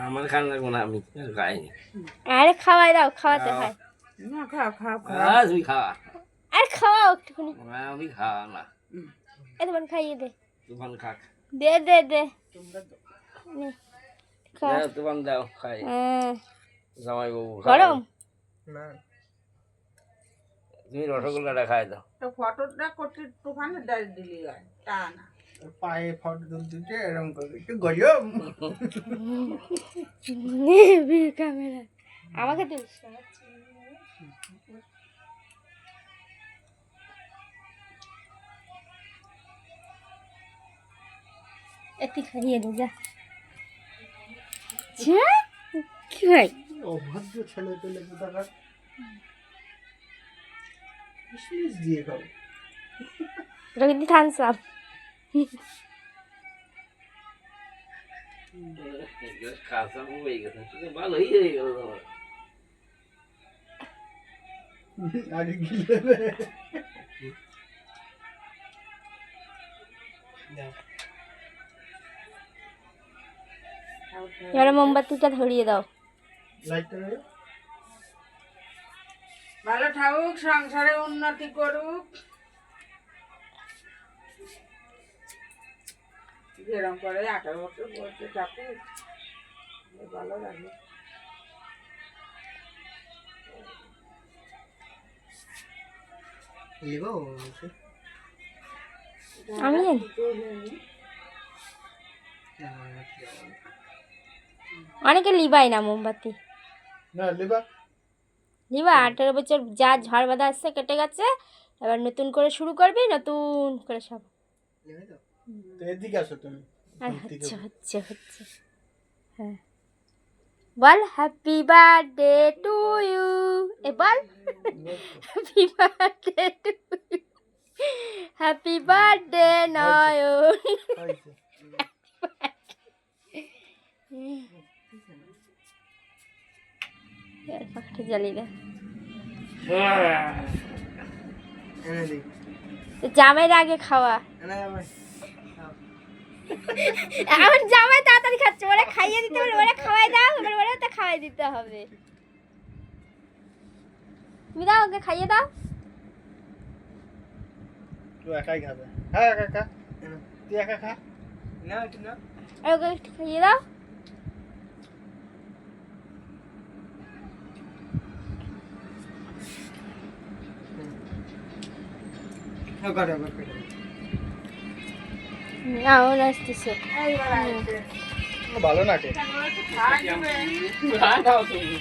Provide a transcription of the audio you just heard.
আমার খান লাগবো না, আমি খাইনি। আরে খাওয়াই দাও, খাওয়াতে হয়। না খাও খাও খাও তুমি খাওয়া। আরে খাওয়াও একটুখানি। আমি খাওয়া না, এ তোমার খাইয়ে দে। তুফান খাক। দে দে দে। নে, খা। দাও, তুফান দাও, খাই। জামাই বাবু গরম? না তুমি রসগোল্লাটা খাই দাও। তো ফটোটা করতে তুফানের ডাল দিলি হয় তা না পায়ে ফটো তুলতে এরকম করে একটু গজম ক্যামেরা আমাকে তুলিস না। একটু খাইয়ে দে যা। কি ভাই অভদ্র ছেলে পেলে কোথাকার কিশমিশ দিয়ে খাও এটা কিন্তু থামস আপ। খাসা হয়ে গেছে, ভালোই হয়ে গেল তোমার। আগে গিলে এবারে মোমবাতিটা ধরিয়ে দাও। ভালো থাকুক, সংসারে উন্নতি করুক, যেরকম করে 18 বছর বলতে থাকুক, ভালো লাগে। আমি অনেকে লিবাই না মোমবাতি। না লিবা 18 বছর যা ঝড় বাঁধা আসছে কেটে গেছে, এবার নতুন করে শুরু করবি, নতুন করে সব। তো এদিকে আসো তুমি। হচ্ছে হচ্ছে হচ্ছে হ্যাঁ বল হ্যাপি বার্থডে টু ইউ। এ বল happy birthday to you, happy birthday Nayan. পাখাটা জ্বালিয়ে দে। জামাইয়ের আগে খাওয়া। আমার জামাই তাড়াতাড়ি খাচ্ছে, ওরা খাইয়ে দিতে হবে, ওরা খাওয়াই দাও, এবার ওরা তো খাওয়াই দিতে হবে। তুমি দাও, ওকে খাইয়ে দাও। তুই একাই খাবে? হ্যাঁ একা খা, তুই একা খা না একটু না, আর ওকে একটু খাইয়ে দাও। না ওর আসতেছে। ভালো নাটে খাও তুমি।